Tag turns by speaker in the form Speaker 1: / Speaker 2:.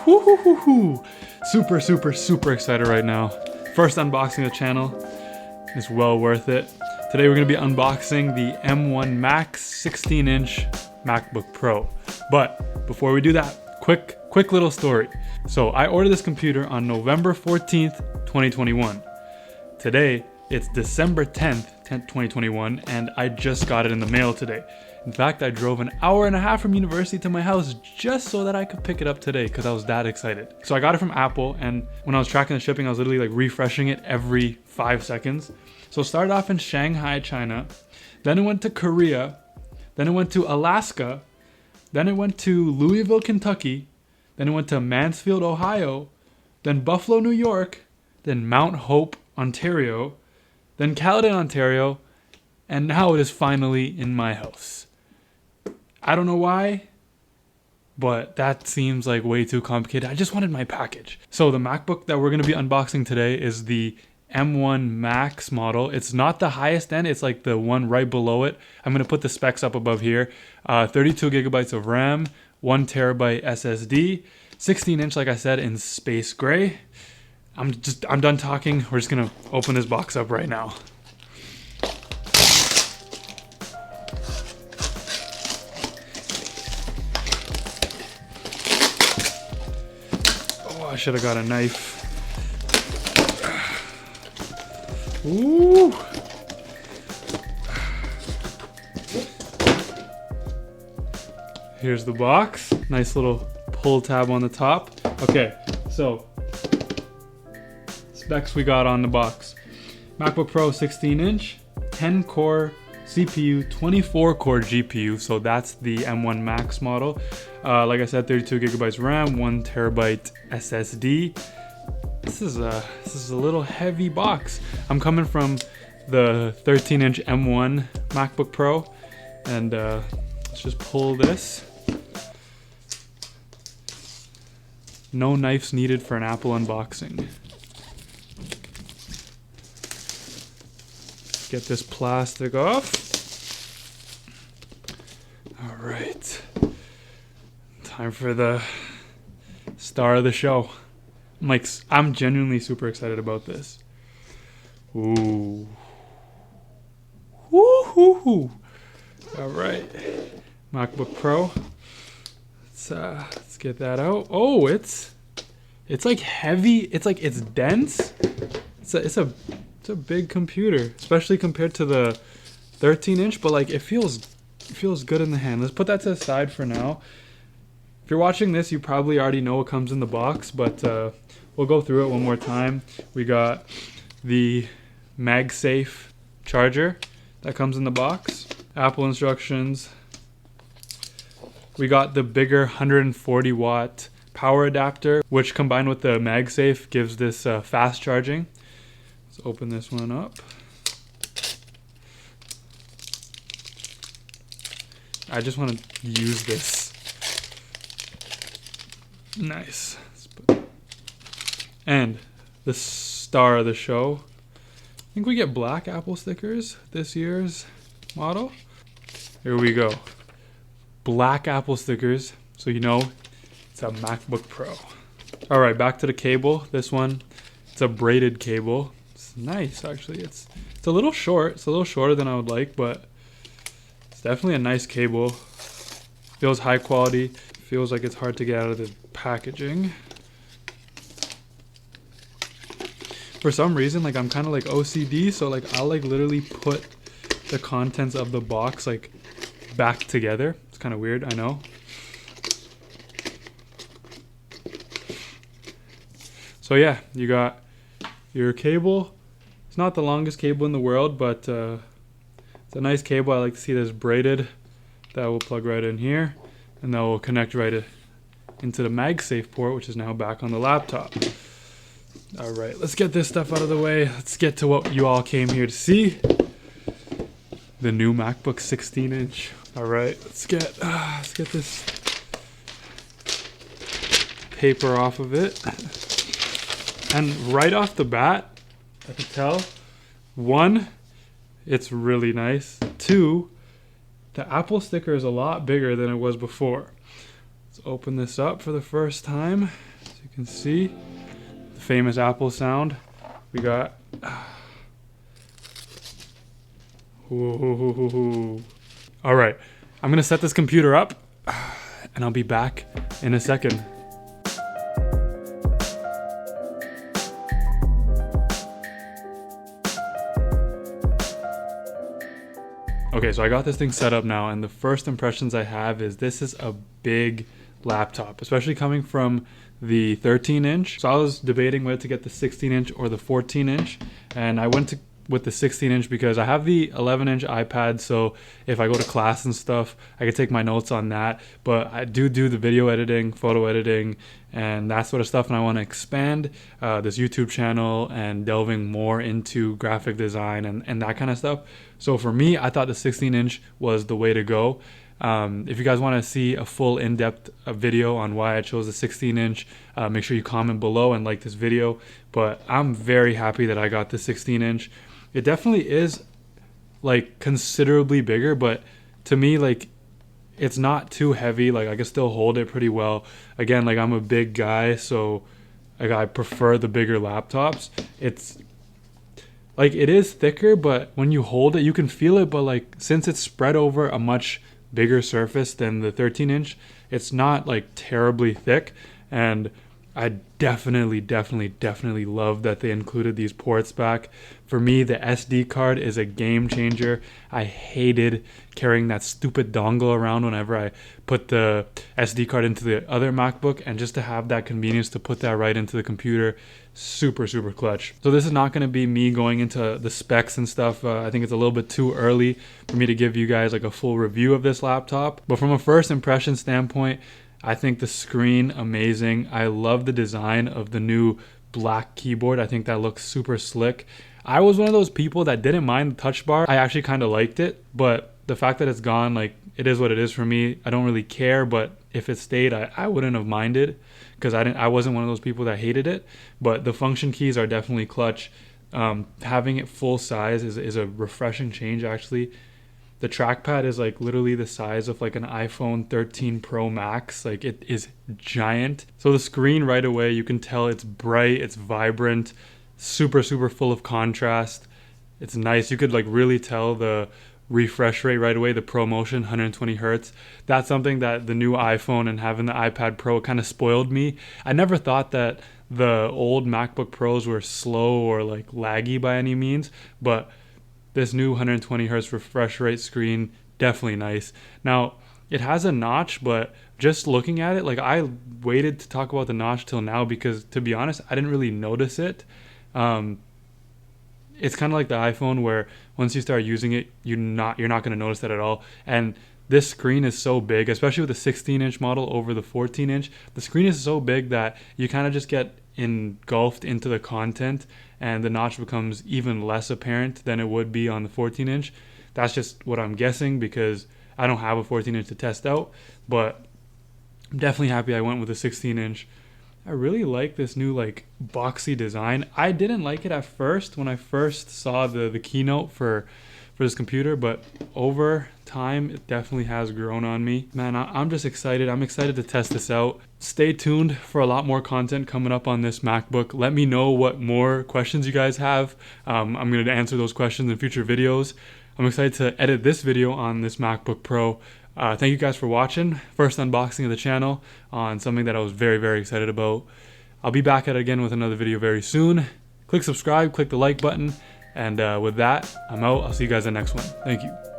Speaker 1: Woo-hoo-hoo-hoo. Super excited right now. First unboxing of the channel. It's well worth it. Today we're going to be unboxing the M1 Max 16-inch MacBook Pro. But before we do that, quick little story. So I ordered this computer on November 14th, 2021. Today, it's December 10th, 2021, and I just got it in the mail today. In fact, I drove an hour and a half from university to my house just so that I could pick it up today because I was that excited. So I got it from Apple, and when I was tracking the shipping, I was literally like refreshing it every 5 seconds. So it started off in Shanghai, China, then it went to Korea, then it went to Alaska, then it went to Louisville, Kentucky, then it went to Mansfield, Ohio, then Buffalo, New York, then Mount Hope, Ontario, then Caledon, Ontario, and now it is finally in my house. I don't know why, but that seems like way too complicated. I just wanted my package. So the MacBook that we're going to be unboxing today is the M1 Max model. It's not the highest end, it's like the one right below it. I'm going to put the specs up above here. 32 gigabytes of RAM, 1 terabyte SSD, 16-inch like I said in space gray. I'm done talking. We're just going to open this box up right now. I should have got a knife. Ooh. Here's the box. Nice little pull tab on the top. Okay, so specs we got on the box. MacBook Pro 16-inch, 10-core CPU, 24-core GPU, so that's the M1 Max model. Like I said, 32 gigabytes RAM, 1 terabyte SSD. This is a little heavy box. I'm coming from the 13-inch M1 MacBook Pro, and let's just pull this. No knives needed for an Apple unboxing. Get this plastic off. All right. Time for the star of the show. I'm genuinely super excited about this. Ooh. Woo-hoo-hoo. All right. MacBook Pro. Let's get that out. Oh, it's like heavy. It's dense. It's a big computer, especially compared to the 13-inch, but like it feels good in the hand. Let's put that to the side for now. If you're watching this, you probably already know what comes in the box, but we'll go through it one more time. We got the MagSafe charger that comes in the box, Apple instructions. We got the bigger 140 watt power adapter, which combined with the MagSafe gives this fast charging. Let's open this one up. I just want to use this. Nice. And the star of the show. I think we get black Apple stickers this year's model. Here we go. Black Apple stickers, so you know it's a MacBook Pro. All right, back to the cable. This one, it's a braided cable. It's nice, actually. It's a little short. It's a little shorter than I would like, but it's definitely a nice cable. Feels high quality. Feels like it's hard to get out of the packaging. For some reason, like I'm kind of like OCD, so like I'll like literally put the contents of the box like back together. It's kind of weird, I know. So yeah, you got your cable. It's not the longest cable in the world, but it's a nice cable. I like to see this braided. That will plug right in here, and that will connect right into the MagSafe port, which is now back on the laptop. All right, let's get this stuff out of the way. Let's get to what you all came here to see. The new MacBook 16-inch. All right, let's get this paper off of it. And right off the bat, I can tell, 1, it's really nice. 2, the Apple sticker is a lot bigger than it was before. Let's open this up for the first time. can see the famous Apple sound. We got ooh. All right, I'm gonna set this computer up and I'll be back in a second. Okay, so I got this thing set up now, and the first impressions I have is this is a big laptop, especially coming from the 13-inch. So I was debating whether to get the 16-inch or the 14-inch, and I went with the 16-inch because I have the 11-inch iPad, so if I go to class and stuff, I can take my notes on that. But I do the video editing, photo editing, and that sort of stuff, and I want to expand this YouTube channel and delving more into graphic design and that kind of stuff. So for me, I thought the 16-inch was the way to go. If you guys want to see a full in-depth video on why I chose the 16-inch, make sure you comment below and like this video. But I'm very happy that I got the 16-inch. It definitely is like considerably bigger, but to me, like, it's not too heavy. Like, I can still hold it pretty well. Again, like, I'm a big guy, so like I prefer the bigger laptops. It's like, it is thicker, but when you hold it, you can feel it. But like, since it's spread over a much bigger surface than the 13-inch, it's not like terribly thick. And I definitely love that they included these ports back. For me, the SD card is a game changer. I hated carrying that stupid dongle around whenever I put the SD card into the other MacBook, and just to have that convenience to put that right into the computer, super clutch. So this is not going to be me going into the specs and stuff. I think it's a little bit too early for me to give you guys like a full review of this laptop. But from a first impression standpoint, I think the screen, amazing. I love the design of the new black keyboard. I think that looks super slick. I was one of those people that didn't mind the touch bar. I actually kind of liked it, but the fact that it's gone, like, it is what it is for me. I don't really care, but if it stayed, I wouldn't have minded, because I wasn't one of those people that hated it. But the function keys are definitely clutch. Having it full size is a refreshing change, actually. The trackpad is like literally the size of like an iPhone 13 Pro Max. Like, it is giant. So the screen right away, you can tell it's bright, it's vibrant, super full of contrast. It's nice. You could like really tell the refresh rate right away, the ProMotion 120 Hertz. That's something that the new iPhone and having the iPad Pro kind of spoiled me. I never thought that the old MacBook Pros were slow or like laggy by any means, but this new 120 Hertz refresh rate screen, definitely nice. Now, it has a notch, but just looking at it, like, I waited to talk about the notch till now because, to be honest, I didn't really notice it. It's kind of like the iPhone, where once you start using it, you're not going to notice that at all. And this screen is so big, especially with the 16-inch model over the 14-inch. The screen is so big that you kind of just get engulfed into the content, and the notch becomes even less apparent than it would be on the 14-inch. That's just what I'm guessing, because I don't have a 14-inch to test out, but I'm definitely happy I went with a 16-inch. I really like this new like boxy design. I didn't like it at first when I first saw the keynote for this computer, but over time it definitely has grown on me. Man, I'm just excited. I'm excited to test this out. Stay tuned for a lot more content coming up on this MacBook. Let me know what more questions you guys have. I'm going to answer those questions in future videos. I'm excited to edit this video on this MacBook Pro. Thank you guys for watching. First unboxing of the channel on something that I was very excited about. I'll be back at it again with another video very soon. Click subscribe, click the like button, and with that, I'm out. I'll see you guys in the next one. Thank you.